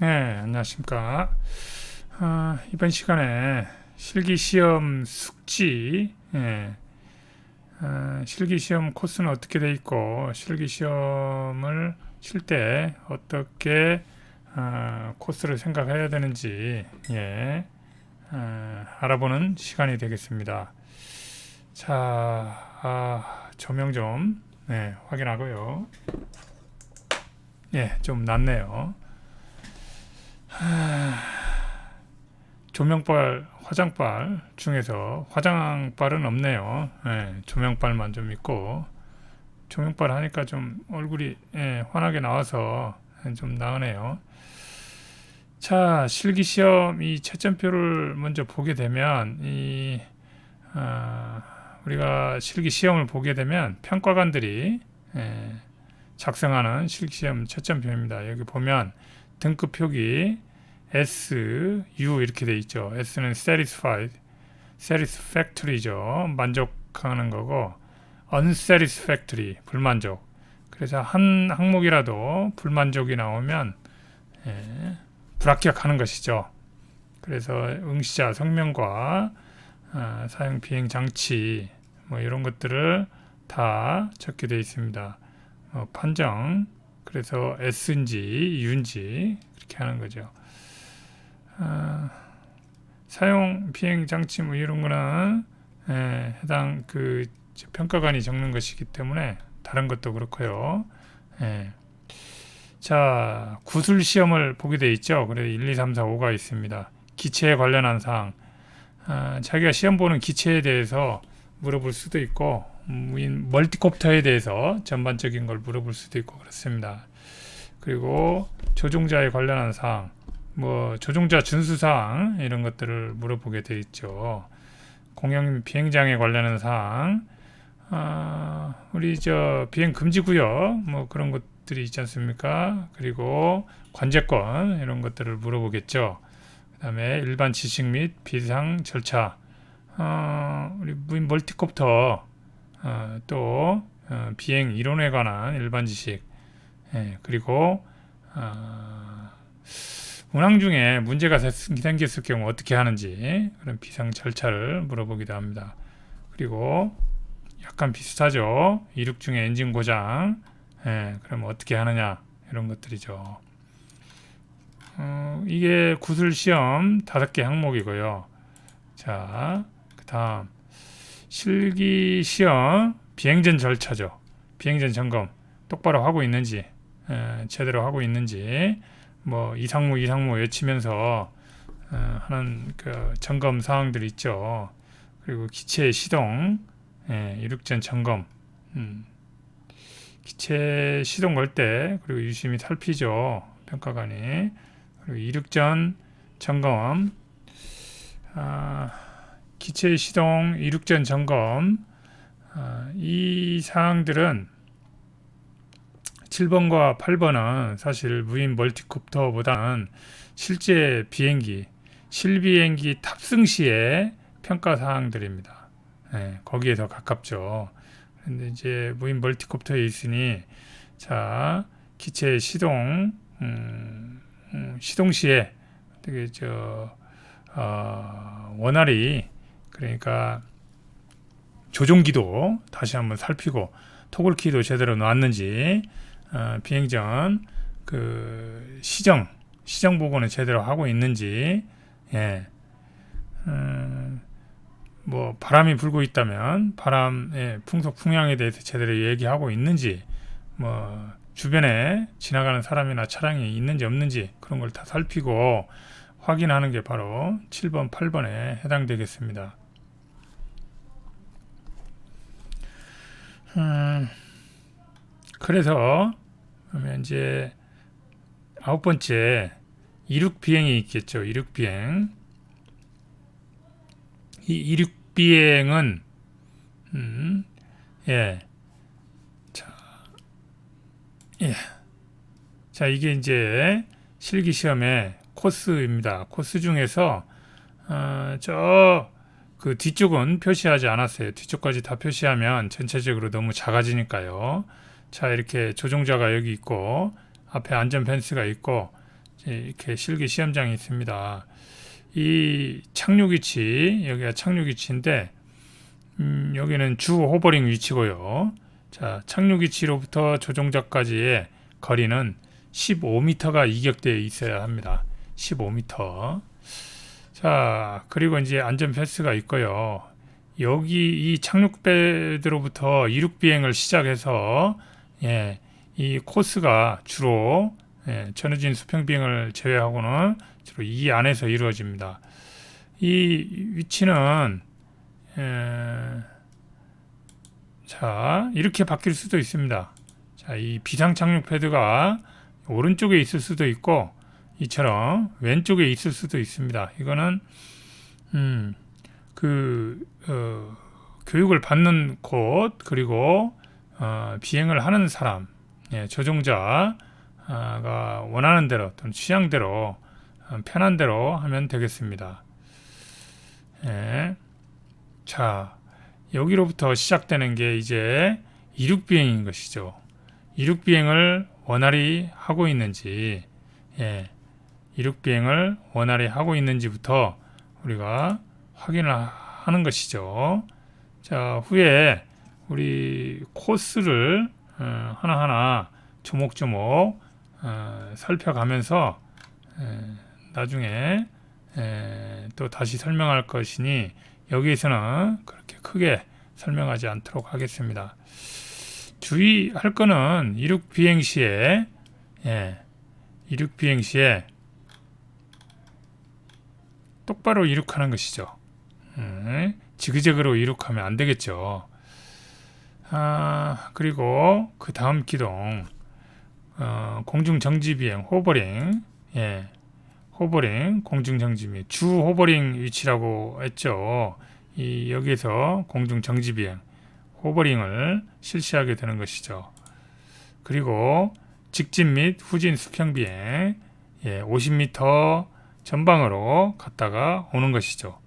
네, 안녕하십니까. 이번 시간에 실기시험 숙지, 실기시험 코스는 어떻게 돼 있고, 실기시험을 칠 때 어떻게 코스를 생각해야 되는지, 알아보는 시간이 되겠습니다. 자, 조명 좀, 확인하고요. 좀 낫네요. 조명빨, 화장빨 중에서 화장빨은 없네요. 조명빨만 좀 있고 조명빨 하니까 좀 얼굴이 환하게 나와서 좀 나으네요. 자, 실기시험 이 채점표를 먼저 보게 되면 우리가 실기시험을 보게 되면 평가관들이 작성하는 실기시험 채점표입니다. 여기 보면 등급 표기 S, U 이렇게 돼 있죠. S는 satisfied, satisfactory죠. 만족하는 거고, unsatisfactory, 불만족. 그래서 한 항목이라도 불만족이 나오면 불합격하는 것이죠. 그래서 응시자 성명과 사용 비행 장치 뭐 이런 것들을 다 적게 되어 있습니다. 판정, 그래서 S인지 U인지 그렇게 하는 거죠. 사용 비행 장치 뭐 이런 거는 해당 그 평가관이 적는 것이기 때문에 다른 것도 그렇고요. 자, 구술 시험을 보게 돼 있죠. 그래 1, 2, 3, 4, 5가 있습니다. 기체에 관련한 사항, 자기가 시험 보는 기체에 대해서 물어볼 수도 있고, 멀티콥터에 대해서 전반적인 걸 물어볼 수도 있고 그렇습니다. 그리고 조종자에 관련한 사항, 뭐 조종자 준수사항 이런 것들을 물어보게 돼 있죠. 공영 비행장에 관련한 사항, 우리 저 비행 금지 구역 뭐 그런 것들이 있지 않습니까? 그리고 관제권 이런 것들을 물어보겠죠. 그다음에 일반 지식 및 비상 절차, 우리 무인 멀티콥터, 또 비행 이론에 관한 일반 지식, 그리고 운항 중에 문제가 생겼을 경우 어떻게 하는지 그런 비상 절차를 물어보기도 합니다. 그리고 약간 비슷하죠. 이륙 중에 엔진 고장, 그럼 어떻게 하느냐 이런 것들이죠. 이게 구술 시험 5개 항목이고요. 자, 그 다음 실기 시험 비행전 절차죠. 비행전 점검 똑바로 하고 있는지, 제대로 하고 있는지, 뭐 이상무 외치면서 하는 그 점검 사항들이 있죠. 그리고 기체 시동, 이륙전 점검, 기체 시동 걸 때 그리고 유심히 살피죠. 평가관이. 그리고 이륙전 점검, 기체 시동, 이륙전 점검, 이 사항들은 7번과 8번은 사실 무인 멀티콥터보다는 실제 비행기, 실비행기 탑승 시의 평가 사항들입니다. 거기에 더 가깝죠. 그런데 이제 무인 멀티콥터에 있으니, 자, 기체 시동, 시동 시에 되게 원활히, 그러니까 조종기도 다시 한번 살피고 토글키도 제대로 놨는지, 비행 전 그 시정 보고는 제대로 하고 있는지, 뭐 바람이 불고 있다면 바람의 풍속 풍향에 대해서 제대로 얘기하고 있는지, 뭐 주변에 지나가는 사람이나 차량이 있는지 없는지 그런 걸 다 살피고 확인하는 게 바로 7번, 8번에 해당되겠습니다. 그래서 그러면 이제 9번째 이륙 비행이 있겠죠. 이륙 비행. 이 이륙 비행은 자, 자, 이게 이제 실기 시험의 코스입니다. 코스 중에서 그 뒤쪽은 표시하지 않았어요. 뒤쪽까지 다 표시하면 전체적으로 너무 작아지니까요. 자, 이렇게 조종자가 여기 있고 앞에 안전 펜스가 있고 이렇게 실기 시험장이 있습니다. 이 착륙 위치, 여기가 착륙 위치인데 여기는 주 호버링 위치고요. 자, 착륙 위치로부터 조종자까지의 거리는 15m가 이격되어 있어야 합니다. 15m. 자, 그리고 이제 안전 패스가 있고요. 여기 이 착륙배드로부터 이륙 비행을 시작해서 이 코스가 주로 전해진 수평 비행을 제외하고는 주로 이 안에서 이루어집니다. 이 위치는 자, 이렇게 바뀔 수도 있습니다. 자, 이 비상 착륙 패드가 오른쪽에 있을 수도 있고 이처럼 왼쪽에 있을 수도 있습니다. 이거는 교육을 받는 곳 그리고 비행을 하는 사람, 조종자가 원하는 대로 또는 취향대로 편한 대로 하면 되겠습니다. 자, 여기로부터 시작되는 게 이제 이륙 비행인 것이죠. 이륙 비행을 원활히 하고 있는지, 이륙 비행을 원활히 하고 있는지부터 우리가 확인을 하는 것이죠. 자, 후에 우리 코스를 하나하나 조목조목 살펴가면서 나중에 또 다시 설명할 것이니 여기에서는 그렇게 크게 설명하지 않도록 하겠습니다. 주의할 거는 이륙 비행 시에 똑바로 이륙하는 것이죠. 지그재그로 이륙하면 안 되겠죠. 그리고 그 다음 기동 공중 정지 비행 호버링, 호버링 공중 정지 비행 주 호버링 위치라고 했죠. 여기에서 공중 정지 비행 호버링을 실시하게 되는 것이죠. 그리고 직진 및 후진 수평 비행 50m 전방으로 갔다가 오는 것이죠.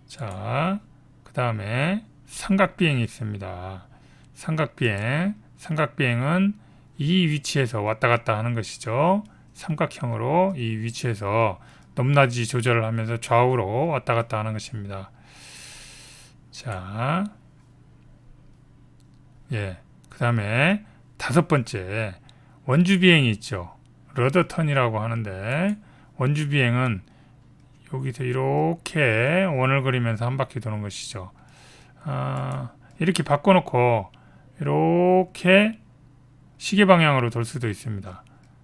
자, 그 다음에 삼각 비행이 있습니다. 삼각 비행은 이 위치에서 왔다 갔다 하는 것이죠. 삼각형으로 이 위치에서 높낮이 조절을 하면서 좌우로 왔다 갔다 하는 것입니다. 자, 그 다음에 다섯 번째 원주 비행이 있죠. 러더턴이라고 하는데 원주 비행은 여기서 이렇게 원을 그리면서 한 바퀴 도는 것이죠. 이렇게 바꿔놓고 이렇게 시계 방향으로 돌 수도 있습니다.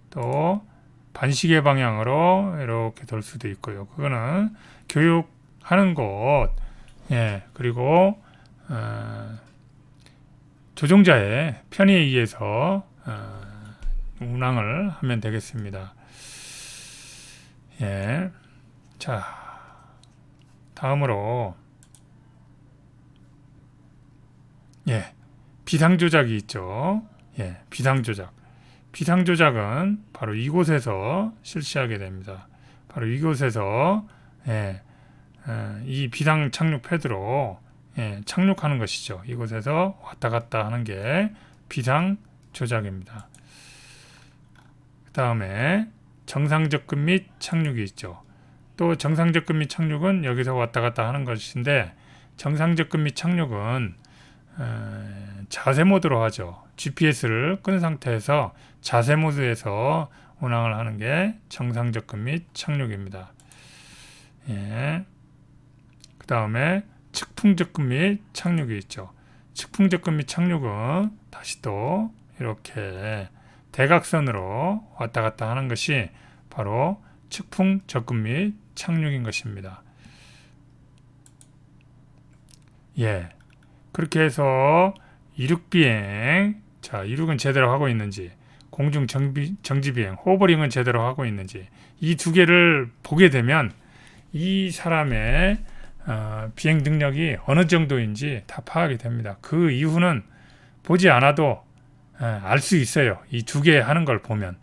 또 반시계 방향으로 이렇게 돌 수도 있고요. 그거는 교육하는 곳, 그리고 조종자의 편의에 의해서 운항을 하면 되겠습니다. 자, 다음으로 비상조작이 있죠. 비상조작은 바로 이곳에서 실시하게 됩니다. 바로 이곳에서 이 비상 착륙 패드로 착륙하는 것이죠. 이곳에서 왔다 갔다 하는 게 비상 조작입니다. 그 다음에 정상 접근 및 착륙이 있죠. 또 정상 접근 및 착륙은 여기서 왔다 갔다 하는 것인데 정상 접근 및 착륙은 자세 모드로 하죠. GPS를 끈 상태에서 자세 모드에서 운항을 하는 게 정상 접근 및 착륙입니다. 그 다음에 측풍 접근 및 착륙이 있죠. 측풍 접근 및 착륙은 다시 또 이렇게 대각선으로 왔다 갔다 하는 것이 바로 측풍 접근 및 착륙인 것입니다. 그렇게 해서 이륙 비행, 자, 이륙은 제대로 하고 있는지, 공중 정지 비행, 호버링은 제대로 하고 있는지, 이 두 개를 보게 되면 이 사람의 비행 능력이 어느 정도인지 다 파악이 됩니다. 그 이후는 보지 않아도 알 수 있어요. 이 두 개 하는 걸 보면.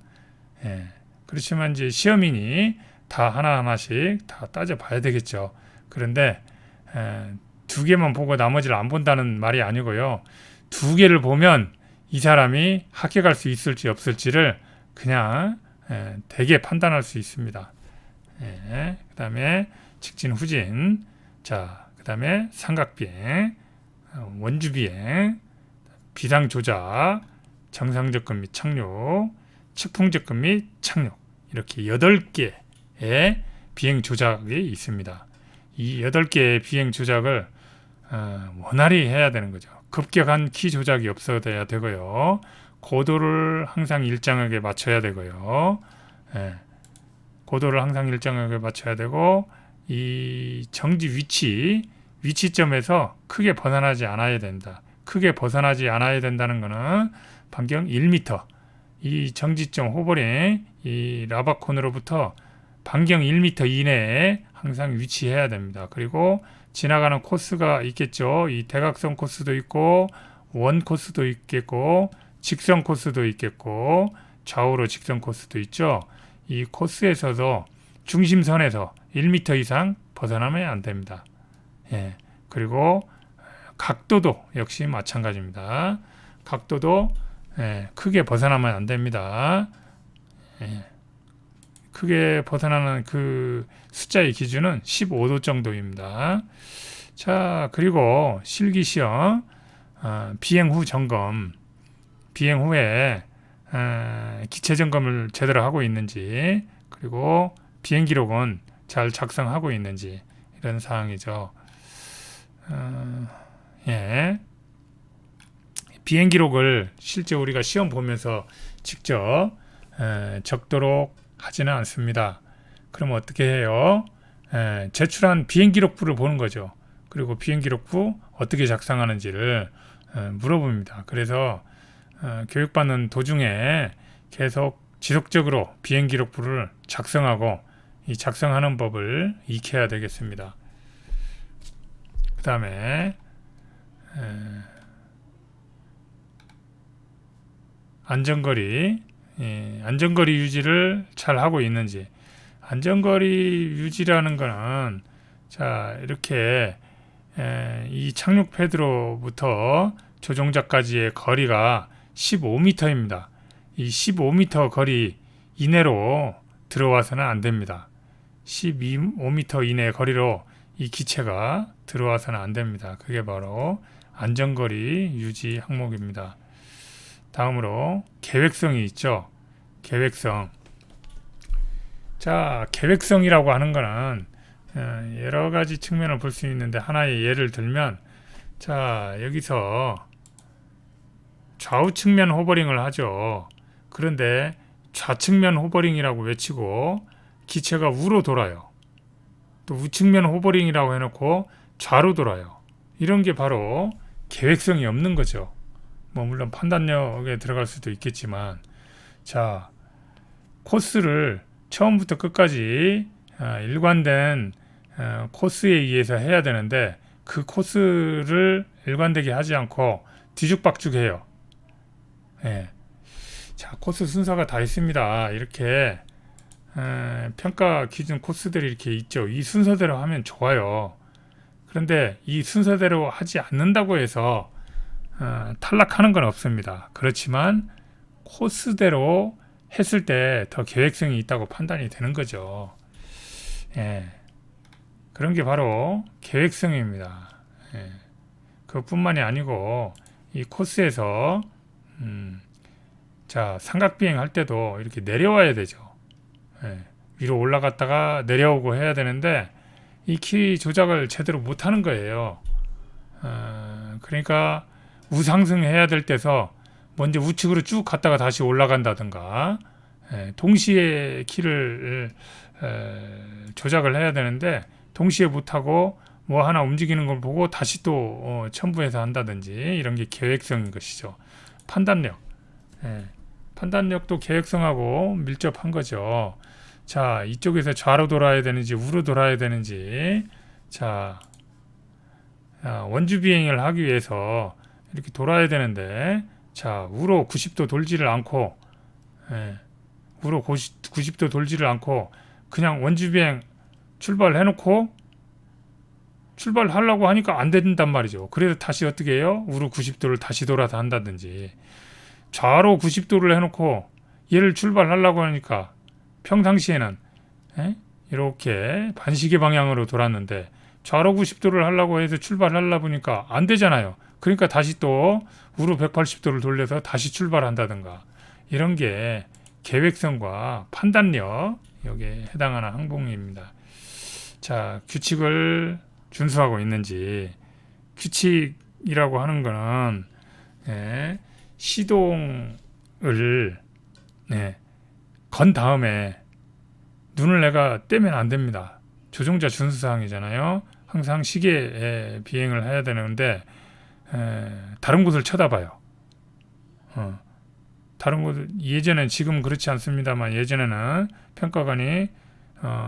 그렇지만 이제 시험인이 다 하나하나씩 다 따져봐야 되겠죠. 그런데 두 개만 보고 나머지를 안 본다는 말이 아니고요. 두 개를 보면 이 사람이 합격할 수 있을지 없을지를 그냥 되게 판단할 수 있습니다. 그 다음에 직진 후진, 자, 그 다음에 삼각비행, 원주비행, 비상조작, 정상접근 및 착륙, 측풍접근 및 착륙, 이렇게 8개의 비행 조작이 있습니다. 이 8개의 비행 조작을 원활히 해야 되는 거죠. 급격한 키 조작이 없어야 되고요. 고도를 항상 일정하게 맞춰야 되고요. 고도를 항상 일정하게 맞춰야 되고, 이 정지 위치점에서 크게 벗어나지 않아야 된다. 크게 벗어나지 않아야 된다는 것은 반경 1m, 이 정지점 호버링, 이 라바콘으로부터 반경 1m 이내에 항상 위치해야 됩니다. 그리고 지나가는 코스가 있겠죠. 이 대각선 코스도 있고, 원 코스도 있겠고, 직선 코스도 있겠고, 좌우로 직선 코스도 있죠. 이 코스에서도 중심선에서 1m 이상 벗어나면 안 됩니다. 그리고 각도도 역시 마찬가지입니다. 각도도 크게 벗어나면 안 됩니다. 크게 벗어나는 그 숫자의 기준은 15도 정도입니다. 자, 그리고 실기시험 비행 후 점검, 비행 후에 기체 점검을 제대로 하고 있는지, 그리고 비행 기록은 잘 작성하고 있는지, 이런 사항이죠. 비행 기록을 실제 우리가 시험 보면서 직접 적도록 하지는 않습니다. 그럼 어떻게 해요? 제출한 비행 기록부를 보는 거죠. 그리고 비행 기록부 어떻게 작성하는지를 물어봅니다. 그래서 교육받는 도중에 계속 지속적으로 비행 기록부를 작성하고, 이 작성하는 법을 익혀야 되겠습니다. 그 다음에 안전거리 유지를 잘 하고 있는지. 안전거리 유지라는 거는, 자, 이렇게 이 착륙 패드로부터 조종자까지의 거리가 15m입니다. 이 15m 거리 이내로 들어와서는 안 됩니다. 15m 이내 거리로 이 기체가 들어와서는 안 됩니다. 그게 바로 안전거리 유지 항목입니다. 다음으로 계획성이 있죠. 계획성. 자, 계획성이라고 하는 거는 여러 가지 측면을 볼 수 있는데, 하나의 예를 들면, 자, 여기서 좌우 측면 호버링을 하죠. 그런데 좌측면 호버링이라고 외치고 기체가 우로 돌아요. 또 우측면 호버링이라고 해놓고 좌로 돌아요. 이런 게 바로 계획성이 없는 거죠. 물론 판단력에 들어갈 수도 있겠지만, 자, 코스를 처음부터 끝까지 일관된 코스에 의해서 해야 되는데, 그 코스를 일관되게 하지 않고 뒤죽박죽해요. 자, 코스 순서가 다 있습니다. 이렇게 평가 기준 코스들이 이렇게 있죠. 이 순서대로 하면 좋아요. 그런데 이 순서대로 하지 않는다고 해서 탈락하는 건 없습니다. 그렇지만 코스대로 했을 때 더 계획성이 있다고 판단이 되는 거죠. 그런 게 바로 계획성입니다. 그것뿐만이 아니고, 이 코스에서 자, 삼각비행 할 때도 이렇게 내려와야 되죠. 위로 올라갔다가 내려오고 해야 되는데, 이 키 조작을 제대로 못하는 거예요. 그러니까 우상승해야 될 때서 먼저 우측으로 쭉 갔다가 다시 올라간다든가, 동시에 키를 조작을 해야 되는데 동시에 못하고 뭐 하나 움직이는 걸 보고 다시 또 첨부해서 한다든지, 이런 게 계획성인 것이죠. 판단력. 판단력도 계획성하고 밀접한 거죠. 자, 이쪽에서 좌로 돌아야 되는지 우로 돌아야 되는지, 자, 원주 비행을 하기 위해서 이렇게 돌아야 되는데, 자, 우로 90도 돌지를 않고, 우로 90도 돌지를 않고 그냥 원주 비행 출발해놓고 출발하려고 하니까 안 된단 말이죠. 그래서 다시 어떻게 해요? 우로 90도를 다시 돌아서 한다든지, 좌로 90도를 해놓고 얘를 출발하려고 하니까 평상시에는 이렇게 반시계 방향으로 돌았는데 좌로 90도를 하려고 해서 출발하려 보니까 안 되잖아요. 그러니까 다시 또 우로 180도를 돌려서 다시 출발한다든가 이런 게 계획성과 판단력 여기에 해당하는 항목입니다. 자, 규칙을 준수하고 있는지 규칙이라고 하는 거는 시동을 건 다음에 눈을 내가 떼면 안 됩니다. 조종자 준수사항이잖아요. 항상 시계에 비행을 해야 되는데 다른 곳을 쳐다봐요. 다른 곳 예전엔 지금 그렇지 않습니다만 예전에는 평가관이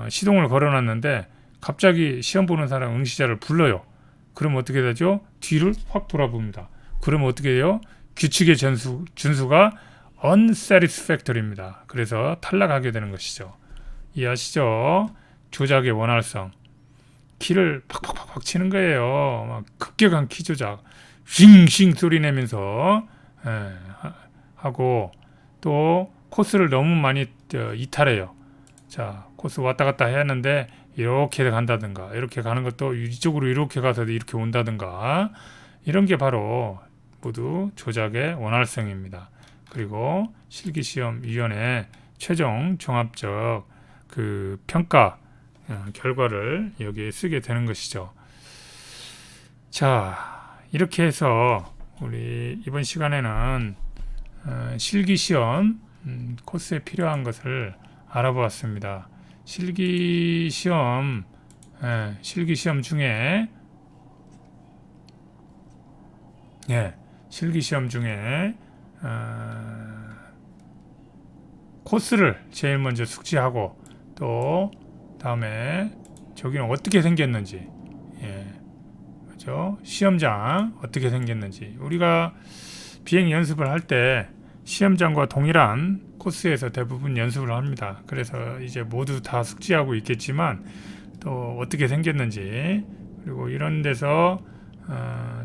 시동을 걸어놨는데 갑자기 시험 보는 사람 응시자를 불러요. 그럼 어떻게 되죠? 뒤를 확 돌아봅니다. 그럼 어떻게 돼요? 규칙의 준수가 unsatisfactory입니다. 그래서 탈락하게 되는 것이죠. 이해하시죠? 조작의 원활성. 키를 팍팍팍 치는 거예요. 막 급격한 키 조작. 싱싱 소리 내면서 하고 또 코스를 너무 많이 이탈해요. 자, 코스 왔다 갔다 해야 하는데 이렇게 간다든가 이렇게 가는 것도 이쪽으로 이렇게 가서 이렇게 온다든가 이런 게 바로 모두 조작의 원활성입니다. 그리고 실기시험위원회 최종 종합적 그 평가 결과를 여기에 쓰게 되는 것이죠. 자, 이렇게 해서 우리 이번 시간에는 실기시험 코스에 필요한 것을 알아보았습니다. 실기시험 중에 실기시험 중에 코스를 제일 먼저 숙지하고 또 다음에 저기는 어떻게 생겼는지 그렇죠? 시험장 어떻게 생겼는지 우리가 비행 연습을 할 때 시험장과 동일한 코스에서 대부분 연습을 합니다. 그래서 이제 모두 다 숙지하고 있겠지만 또 어떻게 생겼는지 그리고 이런 데서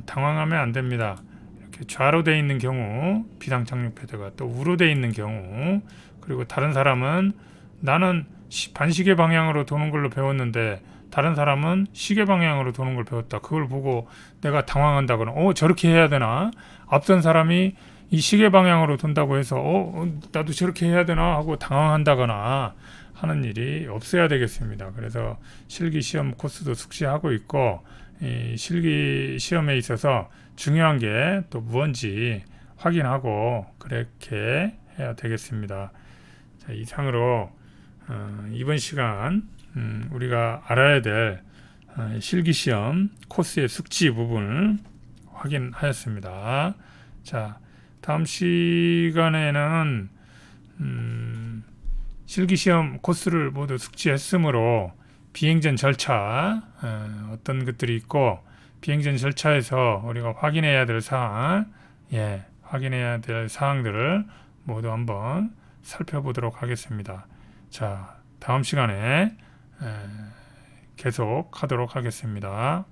당황하면 안 됩니다. 이렇게 좌로 되어 있는 경우 비상 착륙 패드가 또 우로 되어 있는 경우 그리고 다른 사람은 나는 반시계 방향으로 도는 걸로 배웠는데 다른 사람은 시계 방향으로 도는 걸 배웠다. 그걸 보고 내가 당황한다거나 저렇게 해야 되나? 앞선 사람이 이 시계 방향으로 돈다고 해서 나도 저렇게 해야 되나 하고 당황한다거나 하는 일이 없어야 되겠습니다. 그래서 실기 시험 코스도 숙지하고 있고 이 실기 시험에 있어서 중요한 게 또 무언지 확인하고 그렇게 해야 되겠습니다. 자, 이상으로 이번 시간 우리가 알아야 될 실기시험 코스의 숙지 부분을 확인하였습니다. 자, 다음 시간에는 실기시험 코스를 모두 숙지했으므로 비행전 절차 어떤 것들이 있고 비행전 절차에서 우리가 확인해야 될 사항 확인해야 될 사항들을 모두 한번 살펴보도록 하겠습니다. 자, 다음 시간에 계속 하도록 하겠습니다.